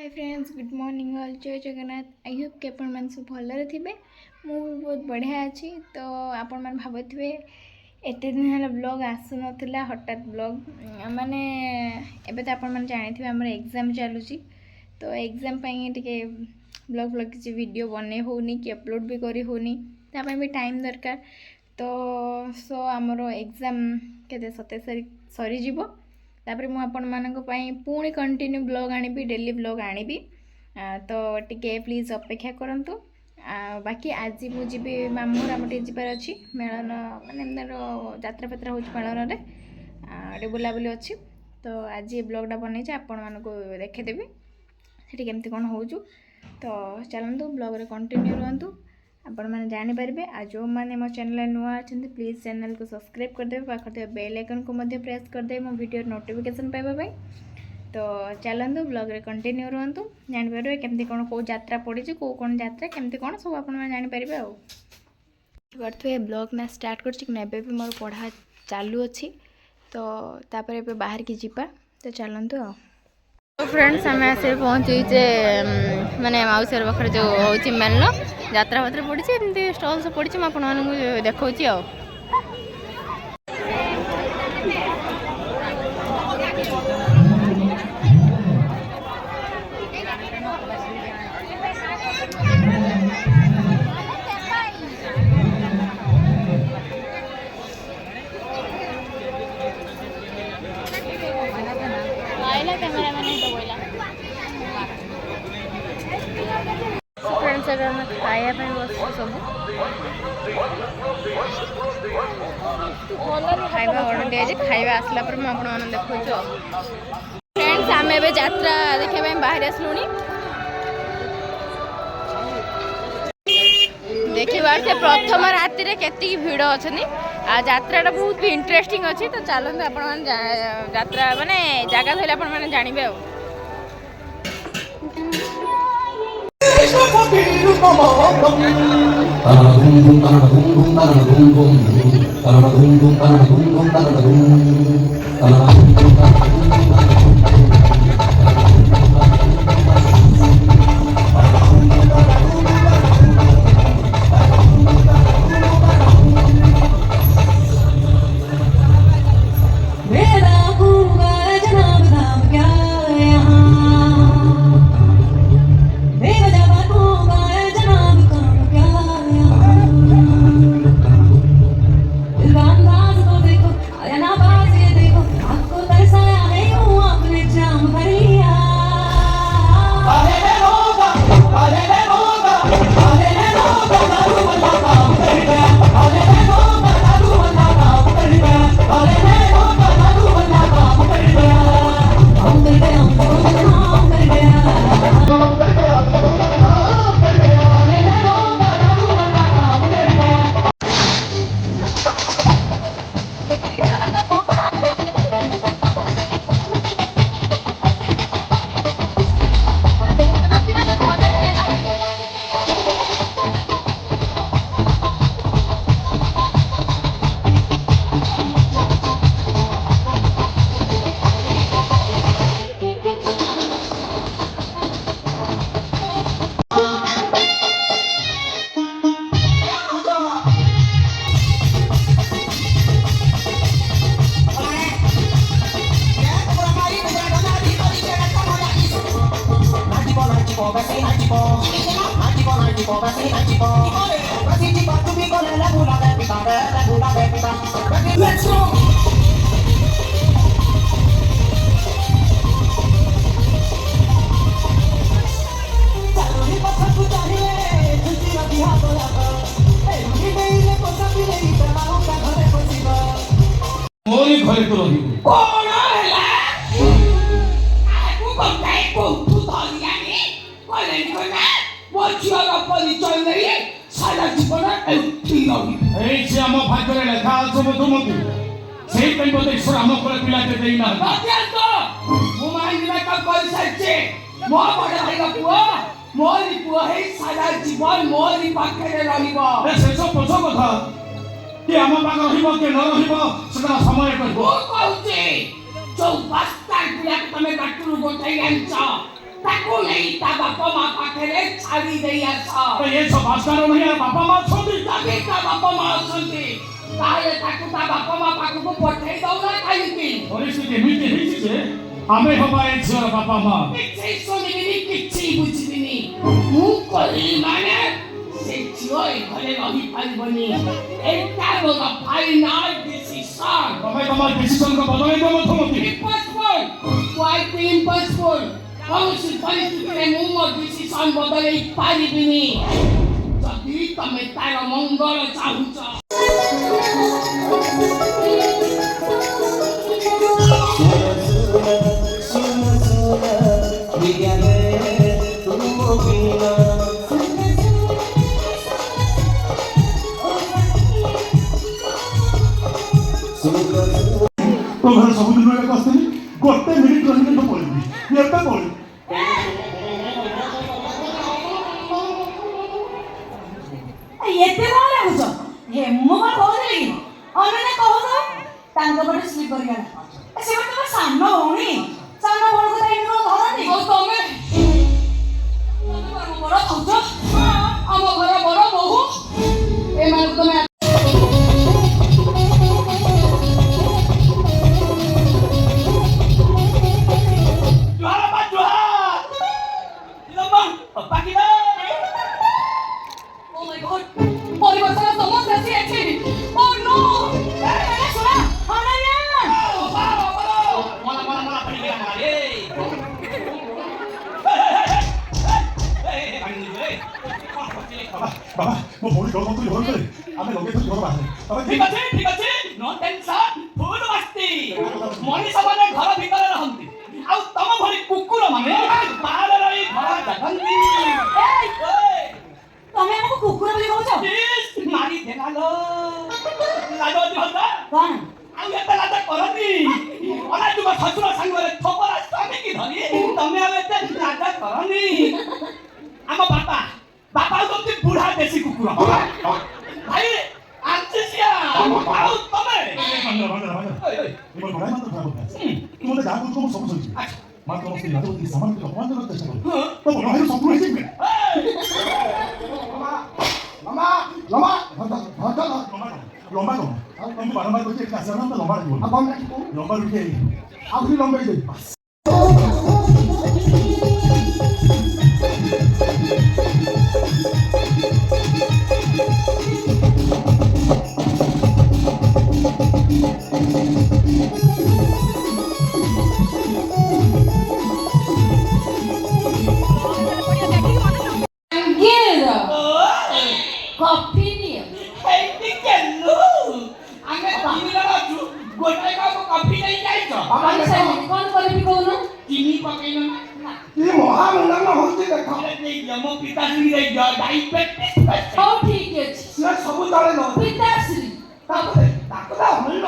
Hi friends, good morning all. जय Jagannath. I hope कि आपण मैंने सब भलरे थे। मु बहुत बढ़िया अच्छी। तो आपण मैंने भावे एत दिन है ब्लॉग आसु ना हठात ब्लॉग माने एबे तो आपण मैंने जानी थे आम एग्जाम चलुची। तो एग्जाम टे ब्लॉग व्लॉग किसी वीडियो बने होनी कि अपलोड भी करी होनी तापाई भी टाइम दरकार। तो सो आमर एग्जाम के 27 तारिख सरी जीवो। तापर मु आपण मानक पई पुणी कंटिन्यू ब्लॉग आनिबी, डेली ब्लॉग आनिबी। तो टिके प्लीज अपेक्षा करंतु। बाकी आज मु जीबी मामूर आम टे जीवार अच्छी मेलन माने यात्रा पत्रा हो मेलन टे बुलाबुली अच्छी। तो आज ये ब्लॉगटा बन आपण मानक देखेदेवी सेठी केमती कौन हो। तो चलतु ब्लॉग रे कंटिन्यू रहतु, आपण मैंने जानीपारे। आ जो मैंने मो चैनल नुआ अच्छा प्लीज चैनल को सब्सक्राइब करदे, पाखे बेल आइकन को मध्य प्रेस करदे मो वीडियो नोटिफिकेशन पाइबा। तो चलतु ब्लॉग रे कंटिन्यू रहतु, जानीपारे केमती कौन कौ यात्रा पड़ी कौ कौन यात्रा केमती कौन सब आप जानीपारे। आए ब्लॉग ना स्टार्ट कर मोर पढ़ा चालू अच्छी। तो तापर बाहर की जीपा। तो चलतु तो फ्रेंड्स आम आसे पहुँचे माने मौसर पाखे जो हो मेल यात्रा फात्रा पड़ी एमती स्टल सब पड़ी मुझे देखा। फ्रेंड्स खाया बस सब खाଇବା ऑर्डर दिया खाଇବା आसला पर मुझे आपने देखा। फ्रेंड्स आम ए यात्रा देखा बाहर आसलुनी। देखिए प्रथम राति रे केती भिड़ अच्छा यात्राटा बहुत भी इंटरेस्टिंग अच्छी। तो चलते आपण यात्रा माने जगह धरले आपण मैंने जानवे। Let's go! मोरी घरे तो रही कौन हैला आकु बताए कोठू धलियानी कोले कोना मोछिया परिचय नहीं सारा जीवन एठी रही ए जे हम भाग्य रे लेखा আছে মধুমতি সেই কই বদে ঈশ্বর हम কোলে পিলাতে দেই না বাতিয়া তো মু মাইনা কা কই সাইছে মো বড় ভাইगा পুଅ मोरी पुआ है सारा जीवन मोरी पाखरे रहिबो ए से सब पछो कथा कि हम पाख रहिबो के न रहिबो सेटा समय कहबो ओ कहउचे जो बास्तार पिया के तमे गाटुरु गोठाई आनछ ତାକୁ ନେଇ ତା ବାପା ମା ପାଖରେ ଛାଡ଼ି ଦେଇ ଆସ। ଏ ସବୁ ବାସ୍ତାର ନାହିଁ ବାପା ମା ଅଛନ୍ତି। ଯଦି ତା ବାପା ମା ଅଛନ୍ତି ତାହେଲେ ତାକୁ ତା ବାପା ମା ପାଖକୁ ପଠେଇ ଦଉନା କାହିଁକି? ପରିସ୍ଥିତି ଏମିତି ହେଇଛି ଯେ ଆମେ ହବା ଏ ଝିଅର ବାପା ମା। କିଛି ଶୁଣିବିନି, କିଛି ବୁଝିବିନି। ମୁଁ କହିଲି ମାନେ ସେ ଝିଅ ଏ ଘରେ ରହିପାରିବନି। ଏଇଟା ମୋର ଫାଇନାଲ ଡିସିସନ। ତମେ ତମ ଡିସିସନକୁ ବଦଳେଇ ଦେବ ମଧୁମତି। Impossible, quite impossible. କୌଣସି ପରିସ୍ଥିତିରେ ମୁଁ ମୋ ଡିସିସନ ବଦଳେଇ ପାରିବିନି। ଯଦି ତମେ ତାର ମଙ୍ଗଳ ଚାହୁଁଛ। तो घर ସବୁଦିନ ଏକା ଆସିଥିଲି ଗୋଟେ ମିନିଟ୍ ରହିଲେ ତ ପଳେଇବି ଏବେ ପଳେଇବି। ଏତେ କଣ ଲାଗୁଛ? ମୁଁ କଣ କହୁଥିଲି କି ଅନ୍ୟ କହୁଛ ତାଙ୍କ ପଟେ ସ୍ଲିପ୍ କରିବା ସେ ତମ ସାନ ଭଉଣୀ, ସାନ ଭଉଣୀକୁ ତ ଏମିତି ଧରନ୍ତି। ଆଉ ତମେ ବଡ ଭାଉଜ, ଆମ ଘର ବଡ ବୋହୂ, ଏମାନଙ୍କୁ ତମେ ପରିବର୍ତ୍ତନ ସମସ୍ୟା ଆସିଛି। ଓ ନୋ, ଶୁଣ ଅନନ୍ୟା, ବାବା ମୋ ଭଉଣୀ ଡର ମନ୍ତ୍ରୀ ଘର କରେ ଆମେ ଲଗେଇ ଧରି ଘର ବାହାରେ। ଠିକ ଅଛି, ନୋ ଟେନସନ, ଫୁଲ ମସ୍ତି। ମଣିଷ ମାନେ ଘର ଭିତରେ ରହନ୍ତି, ଆଉ ତମ ଭଳି କୁକୁର ମାନେ ବାହାରେ ରହି ଘର ଜଗନ୍ତି। ତମେ ଆମକୁ କୁକୁର ବୋଲି କହୁଛ? ମାରି ଦେଲାଲୋ, ଲାଜ ହତା କଣ ଆଉ ଏତେ ଲାଜ କରନି। ଅନାଜୁକ ଶ୍ୱଶୁର ସାଙ୍ଗରେ ଥୋପରା ସ୍ୱାମୀକି ଧରି ତମେ ଆଉ ଏତେ ଲାଜ କରନି। ଆମ ବାପା ହଉଛନ୍ତି ବୁଢା ଦେଶୀ କୁକୁର। ଭାଇ ଆର୍ଟିସିଆ, ଆଉ ତମେ ତୁମେ ଯାହା କହୁଛ ମୁଁ ସବୁ ଶୁଣିଛି ମାତ୍ର ମୋ ସ୍ତ୍ରୀ ରାଜବତୀ ସମାନ ଅପମାନ କରିବାକୁ ଚେଷ୍ଟା କରୁ ତ ବଡ଼ ଭାଇର ଶତ୍ରୁ ହେଇଯିବେ। ଲମ୍ବା କଣ ତମକୁ ବାରମ୍ବାର କହିଛି ଏଠି ଆସିବା ନା ଲମ୍ବା ଲାଗିବ। ଲମ୍ବା ରୁଟି ଆହୁରି ଲମ୍ବା ହେଇଯାଇ କଫି ନିଅ। ଏଇଠି କେଲୁ ଆମେ ତିନି ଜଣ ଅଛୁ, ଗୋଟେ କାହାକୁ କଫି ନେଇ ଯାଇଛ। କଣ କରିବି କହୁନ? ଚିନି ପକେଇନ ନା? କି ମହାମୁଣ୍ଡନ ହଉଛି ଦେଖ ମୋ ପିତାଶ୍ରୀ ଡାଇବେଟିସ୍ ହଉ ଠିକ ଅଛି, ସିଏ ସବୁ ତଳେ ନ ପିତାଶ୍ରୀ ତାପରେ ତାକୁ ତ ଅମୂଲ୍ୟ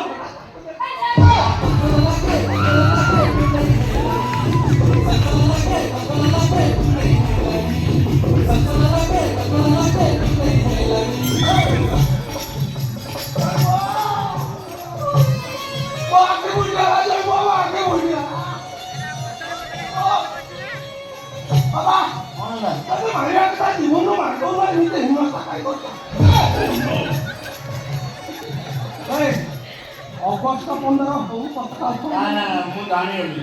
ଅଗଷ୍ଟ 15 ହଉ କଥା ମୁଁ ଜାଣିଗଲି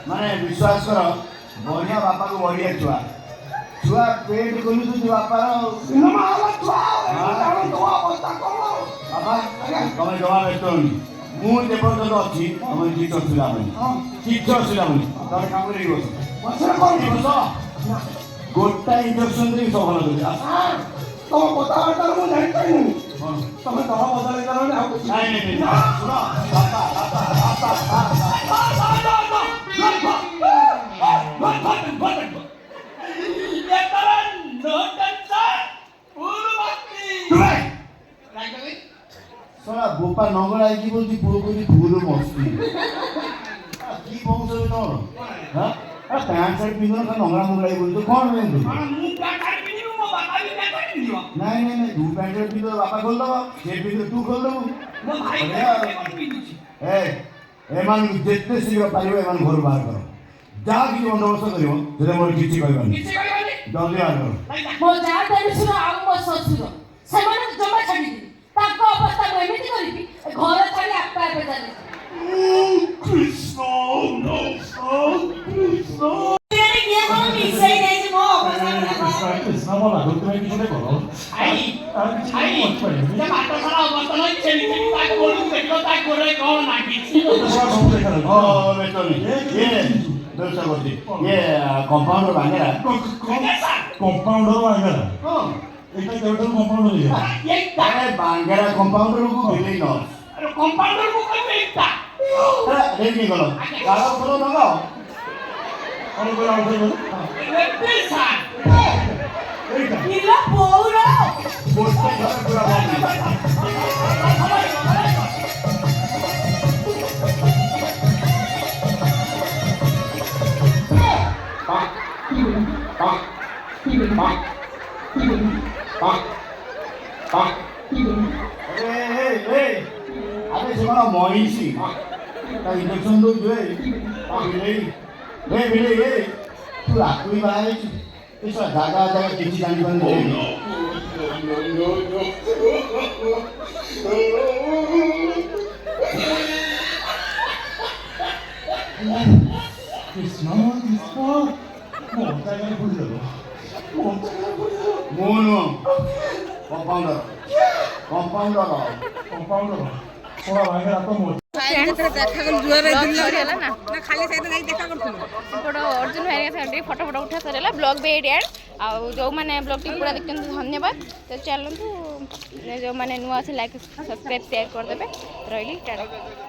ମାନେ ବିଶ୍ୱାସ କର ବଢିଆ ବାପାକୁ ବଢିଆ ଛୁଆ ପେଟ ଖୋଲୁଛନ୍ତି ବାପାର। ବାପା ତମେ ଜମା ବ୍ୟସ୍ତ ହଉନି, ମୁଁ ଯେପର୍ଯ୍ୟନ୍ତ ଅଛି ତମେ କିଛି ଅସୁବିଧା ହବନି, କିଛି ଅସୁବିଧା ହବନି। ତମେ କାମ କରିକି ବସ ଗୋଟାଏ ଇଞ୍ଜେକ୍ସନ ଦେଇ ସବୁ ଭଲ କରିବି। ତମ କଥାବାର୍ତ୍ତାରେ ମୁଁ ଜାଣିପାରିନି ତମେ ଦଳ ବଦଳେଇ ଦେଲଣି ଆଉ କିଛି ନାଇଁ ଶୁଣ ଶୁଣ ବୋପା ନଙ୍ଗଳା ହେଇକି ବলছি ପୁଅ କହୁଛି ଫୁଲ ମସ୍ତି কি বংশ ତମର? ପ୍ୟାଣ୍ଟ ସାର୍ଟ ପିନ୍ଧୁନ ଖାଲି ନଙ୍ଗଳା ମଙ୍ଗଳା ହେଇକି ବলছো କଣ ମୁଁ ପ୍ୟାଣ୍ଟ ସାର୍ଟ ପିନ୍ଧିବି, ମୋ ବାପା ବି ପ୍ୟାଣ୍ଟ ସାର୍ଟ ପିନ୍ଧିବ। ନାଇଁ ତୁ ପ୍ୟାଣ୍ଟ ସାର୍ଟ ପିନ୍ଧ ବାପା ଖୋଲିଦବ, ସେ ପିନ୍ଧ ତୁ ଖୋଲିଦବୁ। ମୋ ଭାଇ ପ୍ୟାଣ୍ଟ ସାର୍ଟ ପିନ୍ଧୁଛି। ଏମାନଙ୍କୁ ଯେତେ ଶୀଘ୍ର ପାରିବ ଏମାନଙ୍କୁ ଘରୁ ବାହାର କର, ଯାହା କିଛି ବନ୍ଦୋବସ୍ତ କରିବ ସେଟା ମୋର କିଛି କହିବନି କିଛି କହିବନି ଜଲ୍ଦି ବାହାର କର ମୋ ଯା ଦେଢଶୁର ଆଉ ମୋ ଶ୍ୱଶୁର ସେମାନେ ଜମା ଛାଡ଼ିବି ତାଙ୍କ ଅବସ୍ଥା ମୁଁ ଏମିତି କରିବି ଘର ଛାଡ଼ି ଆପେ ଆପେ ଚାଲିବି କୃଷ୍ଣ କୃଷ୍ଣ କିଏ କଣ ମିଶେଇ ଦେଇଛି ମୋ ଅବସ୍ଥା କୃଷ୍ଣ ମୋ ଲାଗୁଛି ତୁମେ କିଛି ଗୋଟେ କର ଆଇ ଆଇ ଯେ ବାଟ ସାରା ଅବସ୍ଥା ନାହିଁ ଛେଳି ଛେଳି ତା ଗୋଡକୁ ଦେଖିଲ ତା ଗୋଡରେ କଣ ନାଗିଛି ସବୁ ଦେଖା ଓ ବେଟନି ବ୍ୟବସ୍ଥା କରୁଛି କମ୍ପାଉଣ୍ଡର ବାଙ୍ଗେରା କମ୍ପାଉଣ୍ଡର ବାଙ୍ଗେରା ହଁ ଏଇଟା କେବେଠାରୁ କମ୍ପାଉଣ୍ଡର ହେଇଗଲା ଏଇଟା ଆରେ ବାଙ୍ଗେରା କମ୍ପାଉଣ୍ଡରକୁ ବିଲେଇ ନର୍ସ କମ୍ପାଉଣ୍ଡର କୁ କହିବେ ଏଇଟା ରେଡି କଲ କାଳ ଫଳ ଲଗାଅ କଣ କହିଲା ଆଉ ଥରେ ଏବେ ସାର୍ ଏଇଟା କିଲୋ ପୌର ଗୋଟେ ଘରେ ପୁରା ବନ୍ଦ আরে সেমানা মহিষী তা ইঞ্জেকশন দৌছু বিলেই তুই আকুই বাহাইছি এসব জায়গা জায়গা কিছু জানিপারি কৃষ্ণ কৃষ্ণ ମୋ ଜାଗାରେ ଭୁଲିଦେଲ ମୋ ଜାଗାରେ ଭୁଲିଦେଲ ମୁଁ ନୁହଁ କମ୍ପାଉଣ୍ଡର କମ୍ପାଉଣ୍ଡର ଶୁଣ ଭାଙ୍ଗେରା ତ ମୋ ସରିଗଲା ନା ସେପଟ ଅର୍ଜୁନ ଭାଇଙ୍କ ସାଙ୍ଗରେ ଟିକେ ଫଟୋ ଫଟୋ ଉଠା ସରିଗଲା ବ୍ଲଗ୍ ବି ଏଇଠି ଆଡ଼୍ ଆଉ ଯେଉଁମାନେ ବ୍ଲଗ୍ଟି ପୁରା ଦେଖୁଛନ୍ତି ଧନ୍ୟବାଦ ତ ଚାଲନ୍ତୁ ଯେଉଁମାନେ ନୂଆ ଅଛି ଲାଇକ୍ ସବସ୍କ୍ରାଇବ୍ ସେୟାର କରିଦେବେ ରହିଲି ଟାଟା